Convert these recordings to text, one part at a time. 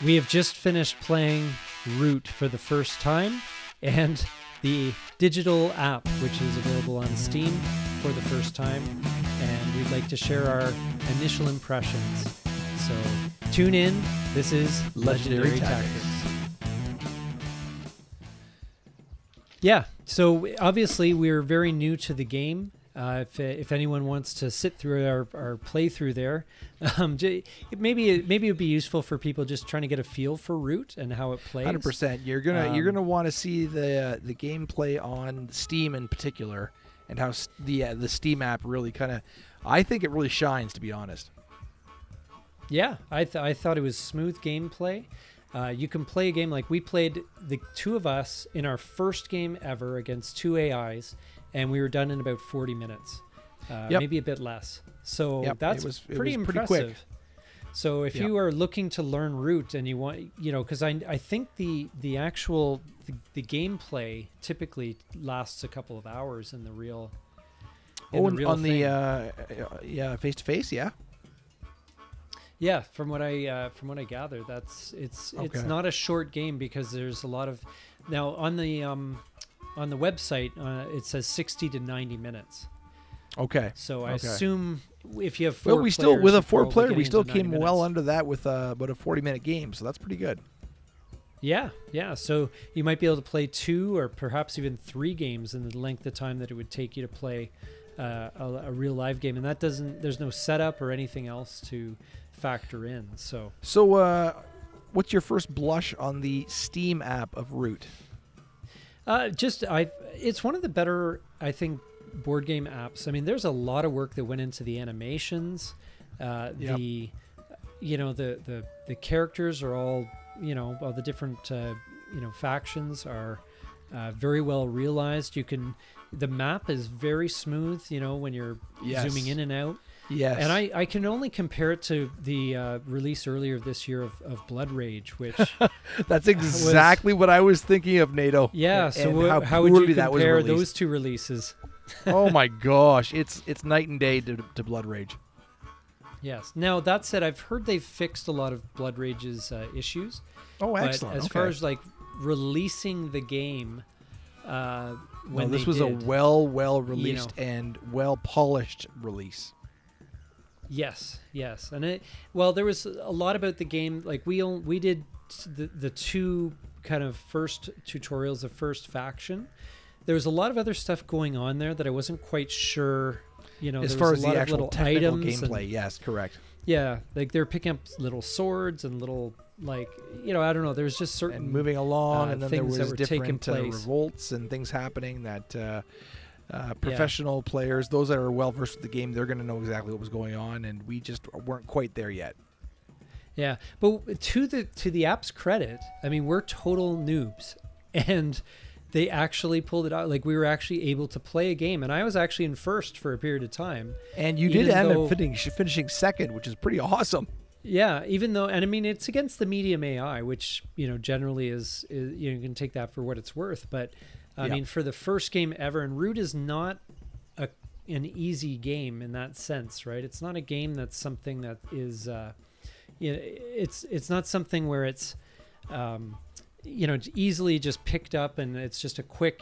We have just finished playing Root for the first time, and the digital app, which is available on Steam for the first time, and we'd like to share our initial impressions. So tune in. This is Legendary Tactics. Yeah, so obviously we're very new to the game. If anyone wants to sit through our playthrough there, maybe it would be useful for people just trying to get a feel for Root and how it plays. 100%. You're gonna want to see the gameplay on Steam in particular, and how the Steam app really I think it really shines, to be honest. Yeah, I thought it was smooth gameplay. You can play a game like we played, the two of us, in our first game ever against two AIs, and we were done in about 40 minutes, maybe a bit less. So that's pretty impressive. Pretty quick. So if you are looking to learn Root and you want, because I think the actual gameplay typically lasts a couple of hours in the real. On the face-to-face, yeah. Yeah, from what I gather, it's not a short game, because there's a lot of now on the website it says 60 to 90 minutes. Okay. So I assume if you have four we still with a 4-player we still came well under that with about a 40-minute game, so that's pretty good. Yeah. So you might be able to play 2 or perhaps even 3 games in the length of time that it would take you to play a real live game, and there's no setup or anything else to factor in. So what's your first blush on the Steam app of Root? It's one of the better, I think, board game apps. I mean, there's a lot of work that went into the animations. The characters are all the different factions are very well realized. The map is very smooth, when you're zooming in and out. Yes. And I can only compare it to the release earlier this year of Blood Rage, which that's exactly what I was thinking of, NATO. Yeah. So how would you compare those two releases? Oh my gosh, it's night and day to Blood Rage. Yes. Now that said, I've heard they've fixed a lot of Blood Rage's issues. Oh, excellent. But as far as like releasing the game, this was a well released and well polished release. Yes, and there was a lot about the game. Like we did the 2 kind of first tutorials of first faction. There was a lot of other stuff going on there that I wasn't quite sure. As far as the actual technical gameplay, yes, correct. Yeah, like they're picking up little swords and little I don't know. There's just certain and moving along, and then there was different revolts and things happening that. Professional players, those that are well versed with the game, they're going to know exactly what was going on, and we just weren't quite there yet. Yeah, but to the app's credit, I mean, we're total noobs, and they actually pulled it out. Like, we were actually able to play a game, and I was actually in first for a period of time. And you did end up finishing second, which is pretty awesome. Yeah, even though, and I mean, it's against the medium AI, which generally is you can take that for what it's worth, but. I mean, for the first game ever, and Root is not an easy game in that sense, right? It's not a game that's something that is, it's not something where it's, easily just picked up and it's just a quick,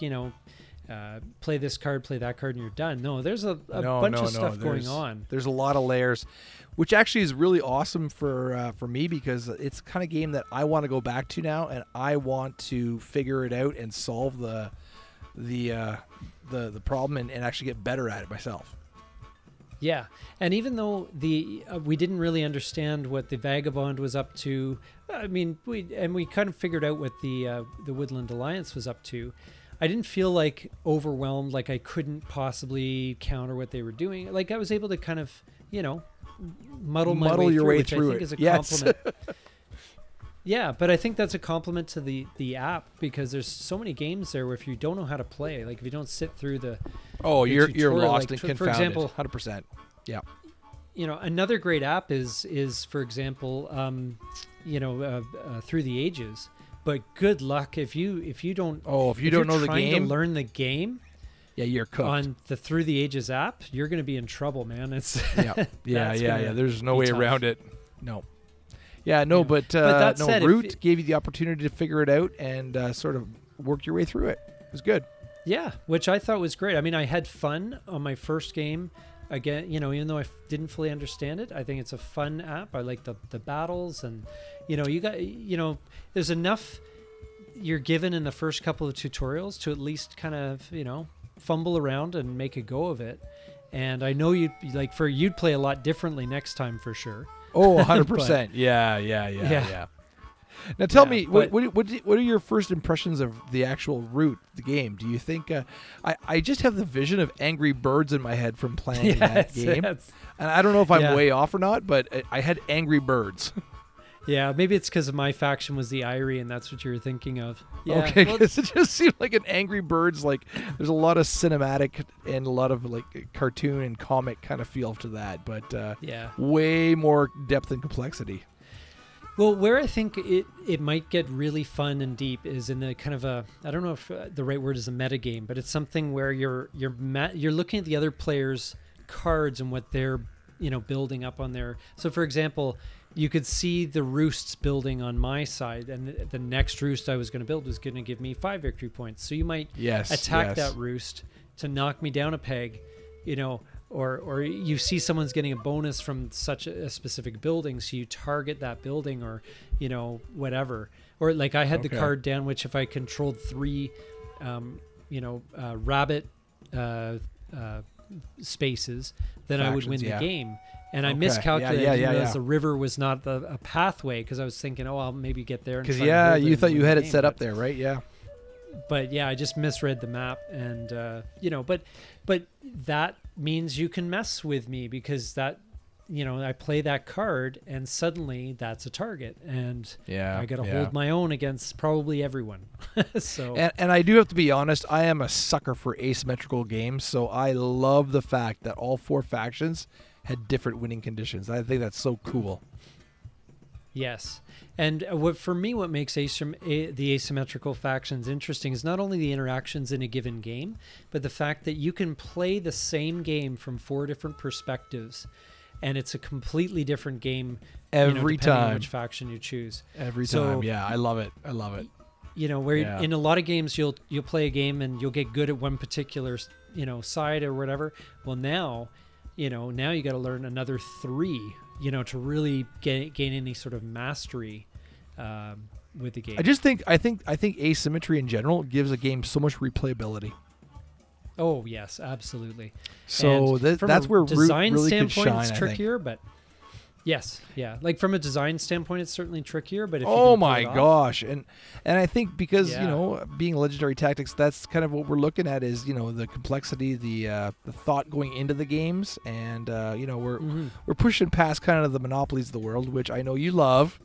play this card, play that card, and you're done. No, there's a bunch of stuff going on. There's a lot of layers, which actually is really awesome for me, because it's the kind of game that I want to go back to now, and I want to figure it out and solve the problem and actually get better at it myself. Yeah, and even though we didn't really understand what the Vagabond was up to, I mean, we kind of figured out what the Woodland Alliance was up to. I didn't feel like overwhelmed, like I couldn't possibly counter what they were doing. Like I was able to kind of, muddle your way through, which I think is a compliment. Yeah, but I think that's a compliment to the app, because there's so many games there where if you don't know how to play, like if you don't sit through the you're tutorial, lost like, and confounded. For example, 100%. Yeah. Another great app is for example, Through the Ages. But good luck if you don't. Oh, if you don't know the game, to learn the game. Yeah, you're cooked. On the Through the Ages app, you're going to be in trouble, man. It's yeah. There's no way around it. No. Yeah, no, but that said, Root gave you the opportunity to figure it out and sort of work your way through it. It was good. Yeah, which I thought was great. I mean, I had fun on my first game. Again, even though I didn't fully understand it, I think it's a fun app. I like the battles, and there's enough you're given in the first couple of tutorials to at least kind of fumble around and make a go of it. And I know you'd play a lot differently next time for sure. Oh, 100%. Yeah. Now tell me, what are your first impressions of the actual Root, the game? Do you think I just have the vision of angry birds in my head from playing that game, and I don't know if I'm way off or not, but I had angry birds. Yeah, maybe it's because my faction was the Irie, and that's what you were thinking of. Yeah, okay, because it just seemed like an Angry Birds. Like there's a lot of cinematic and a lot of like cartoon and comic kind of feel to that, but way more depth and complexity. Well, where I think it might get really fun and deep is in the kind of I don't know if the right word is a meta game, but it's something where you're looking at the other players' cards and what they're building up on their. So, for example, you could see the roosts building on my side, and the next roost I was going to build was going to give me 5 victory points. So you might attack that roost to knock me down a peg, or you see someone's getting a bonus from such a specific building, so you target that building, or whatever. Or like I had the card down, which if I controlled 3 rabbit spaces, then I would win the game. And I miscalculated because the river was not a pathway, because I was thinking, I'll maybe get there. Because you thought you had it set up there, right? Yeah. But I just misread the map, and but that means you can mess with me, because that I play that card and suddenly that's a target, and I got to hold my own against probably everyone. So and I do have to be honest, I am a sucker for asymmetrical games, so I love the fact that all 4 factions had different winning conditions. I think that's so cool. Yes. And what makes the asymmetrical factions interesting is not only the interactions in a given game, but the fact that you can play the same game from 4 different perspectives, and it's a completely different game every depending time on which faction you choose. Every time. Yeah, I love it. Where in a lot of games you'll play a game and you'll get good at one particular side or whatever. Well, now you got to learn another 3 to really gain any sort of mastery with the game. I think asymmetry in general gives a game so much replayability. Oh yes, absolutely. So that's where design really standpoint could shine, it's trickier, but yes, like from a design standpoint, it's certainly trickier. But if gosh, and I think because being Legendary Tactics, that's kind of what we're looking at is the complexity, the thought going into the games, and we're pushing past kind of the monopolies of the world, which I know you love.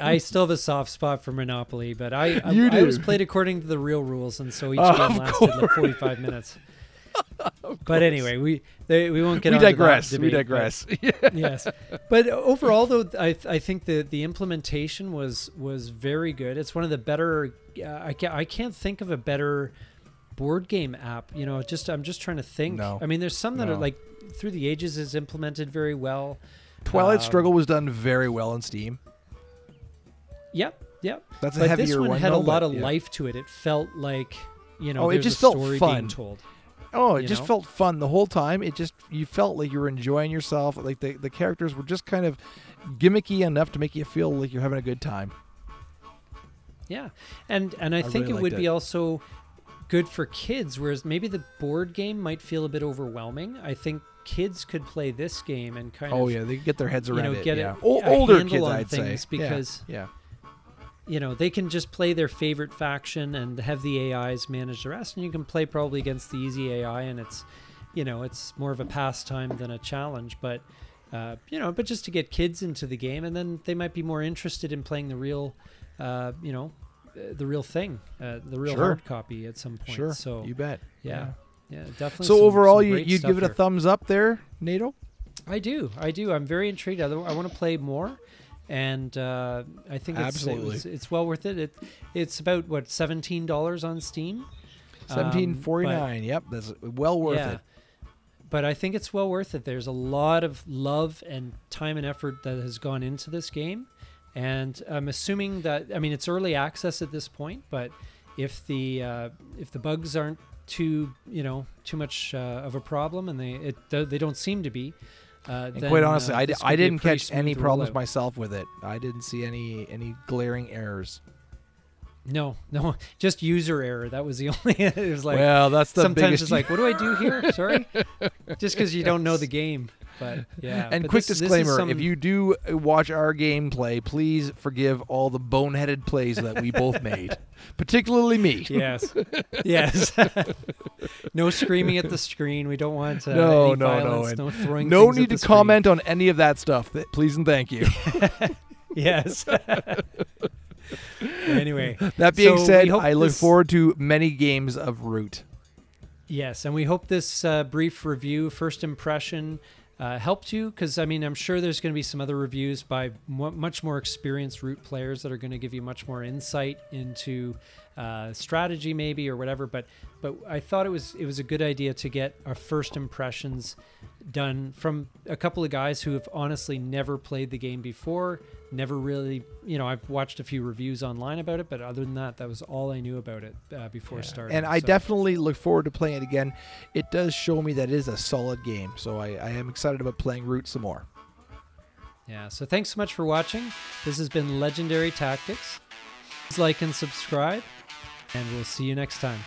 I still have a soft spot for Monopoly, but I was played according to the real rules, and so each game lasted like 45 minutes. But anyway, we won't get on digress. To that debate, we digress. Yes, but overall, though, I think the implementation was very good. It's one of the better. I can't think of a better board game app. I'm just trying to think. No. I mean, there's some that are like Through the Ages is implemented very well. Twilight Struggle was done very well on Steam. Yep. That's a heavier one. This one had a lot of life to it. It felt like it just felt fun. Being told. Oh, it just felt fun the whole time. You felt like you were enjoying yourself. Like the characters were just kind of gimmicky enough to make you feel like you're having a good time. Yeah, and I think it would be also good for kids, whereas maybe the board game might feel a bit overwhelming. I think kids could play this game and kind of they could get their heads around it. Get older kids, I'd say, because they can just play their favorite faction and have the AIs manage the rest, and you can play probably against the easy AI, and it's more of a pastime than a challenge, but just to get kids into the game, and then they might be more interested in playing the real the real thing, the real hard copy at some point. Sure, so you bet. Yeah, definitely. So overall, you'd give it a thumbs up there, NATO? I do. I'm very intrigued. I want to play more, and I think it's well worth it. It's about $17 on Steam. $17.49. Yep, that's well worth it. but I think it's well worth it. There's a lot of love and time and effort that has gone into this game. And I'm assuming that, I mean, it's early access at this point, but if the bugs aren't too much of a problem, and they don't seem to be, and then, quite honestly, I didn't catch smooth any problems rollout. myself with it. I didn't see any glaring errors. No, just user error. That was the only. It was like, well, that's the sometimes biggest. it's like, what do I do here? Sorry, just because you don't know the game. But yeah. And but quick this is disclaimer: if you do watch our gameplay, please forgive all the boneheaded plays that we both made, particularly me. Yes. No screaming at the screen. We don't want no, any violence. No throwing. No things need at to the screen. comment on any of that stuff. Please and thank you. Yes. Anyway, that being said, I look this- forward to many games of Root. Yes, and we hope this brief review, first impression, helped you, because I mean, I'm sure there's going to be some other reviews by much more experienced Root players that are going to give you much more insight into strategy, maybe, or whatever. But I thought it was a good idea to get our first impressions done from a couple of guys who have honestly never played the game before, never really, I've watched a few reviews online about it, but other than that was all I knew about it before starting. And I definitely look forward to playing it again. It does show me that it is a solid game, so I am excited about playing Root some more. Yeah, so thanks so much for watching. This has been Legendary Tactics. Please like and subscribe, and we'll see you next time.